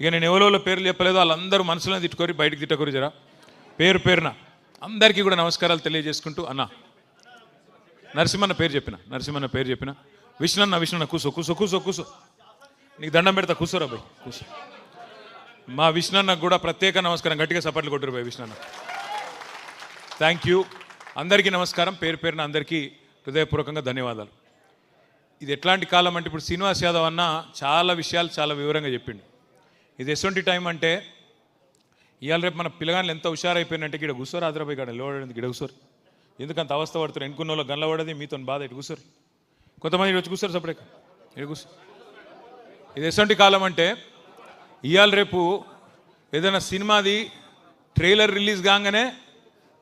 ఇక నేను ఎవరో పేర్లు చెప్పలేదు, వాళ్ళందరూ మనసులో తిట్టుకోరి బయటకు తిట్టకోరి జరా పేరు పేరున అందరికీ కూడా నమస్కారాలు తెలియజేసుకుంటూ అన్న నరసింహన్న పేరు చెప్పిన విష్ణన్న కూసో కూసో కూసో కూసో నీకు దండం పెడతా కూసోరా బాయ్ కూసో. మా విష్ణన్నకు కూడా ప్రత్యేక నమస్కారం, గట్టిగా సపట్లు కొట్టురు బాయ్ విష్ణన్న. థ్యాంక్ యూ అందరికీ నమస్కారం, పేరు పేరున అందరికీ హృదయపూర్వకంగా ధన్యవాదాలు. ఇది ఎట్లాంటి కాలం అంటే ఇప్పుడు శ్రీనివాస్ యాదవ్ అన్న చాలా విషయాలు చాలా వివరంగా చెప్పిండు. ఇది ఎటువంటి టైం అంటే ఇవాళ రేపు మన పిల్లగాళ్ళు ఎంత హుషారైపోయినంటే ఇక్కడ కూర్చోరు, ఆదరాబాయి కాడ నిలబడేది గిడ కూర్చోరు, ఎందుకంత అవస్థ పడుతారు, ఎన్నుకున్న వాళ్ళు గల్ల పడది మీతో బాధ ఇటు కూర్చోరు, కొంతమంది వచ్చి కూర్చోరు సపరేక ఇటు కూర్చో. ఇది ఎటువంటి కాలం అంటే ఇవాళ రేపు ఏదైనా సినిమాది ట్రైలర్ రిలీజ్ కాగానే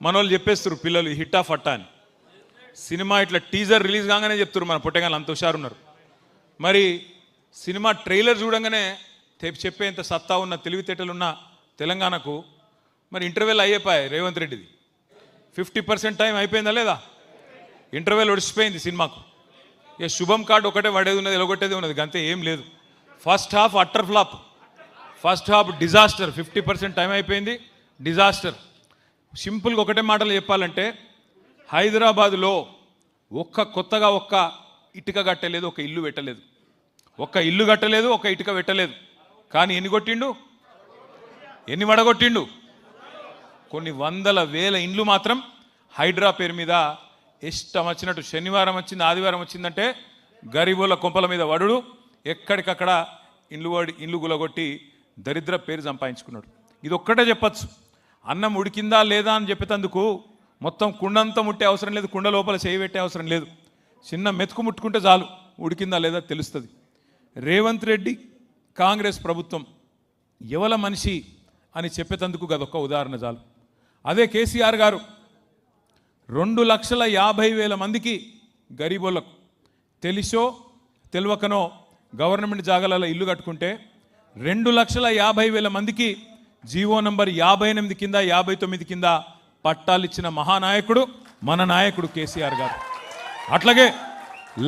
మన వాళ్ళు చెప్పేస్తారు పిల్లలు హిట్ ఆఫ్ అట్టా అని. సినిమా ఇట్లా టీజర్ రిలీజ్ కాగానే చెప్తారు మన పుట్టగాళ్ళు అంత హుషారున్నారు. మరి సినిమా ట్రైలర్ చూడంగానే చెప్పేంత సత్తా ఉన్న తెలివితేటలున్న తెలంగాణకు మరి ఇంటర్వెల్ అయిపోయాయి రేవంత్ రెడ్డిది. 50% టైం అయిపోయిందా లేదా? ఇంటర్వెల్ ఒడిచిపోయింది సినిమాకు. ఇక శుభం కార్డు ఒకటే పడేది ఉన్నది, ఎలగొట్టేది ఉన్నది, అంతే ఏం లేదు. First half utter flop, first half disaster. 50% time అయిపోయింది, డిజాస్టర్. సింపుల్గా ఒకటే మాటలు చెప్పాలంటే హైదరాబాదులో కొత్తగా ఒక్క ఇటుక కట్టలేదు, ఒక ఇల్లు పెట్టలేదు, ఒక్క ఇల్లు కట్టలేదు, ఒక ఇటుక పెట్టలేదు. కానీ ఎన్ని కొట్టిండు, ఎన్ని వడగొట్టిండు? కొన్ని వందల వేల ఇండ్లు మాత్రం హైడ్రా పేరు మీద ఇష్టం వచ్చినట్టు శనివారం వచ్చింది ఆదివారం వచ్చిందంటే గరీబుల కొంపల మీద వడుడు, ఎక్కడికక్కడ ఇండ్లు గులగొట్టి దరిద్ర పేరు సంపాదించుకున్నాడు. ఇది ఒక్కటే చెప్పచ్చు, అన్నం ఉడికిందా లేదా అని చెప్పేందుకు మొత్తం కుండంతా ముట్టే అవసరం లేదు, కుండ లోపల చేయి పెట్టే అవసరం లేదు, చిన్న మెతుకు ముట్టుకుంటే చాలు ఉడికిందా లేదా తెలుస్తుంది. రేవంత్ రెడ్డి కాంగ్రెస్ ప్రభుత్వం ఎవల మనిషి అని చెప్పేందుకు గదొక్క ఉదాహరణ చాలు. అదే కేసీఆర్ గారు 2,50,000 మందికి గరీబోళ్ళకు తెలిసో తెలియకనో గవర్నమెంట్ జాగాలలో ఇల్లు కట్టుకుంటే 2,50,000 మందికి జీవో నంబర్ 58 కింద 59 కింద పట్టాలిచ్చిన మహానాయకుడు మన నాయకుడు కేసీఆర్ గారు. అట్లాగే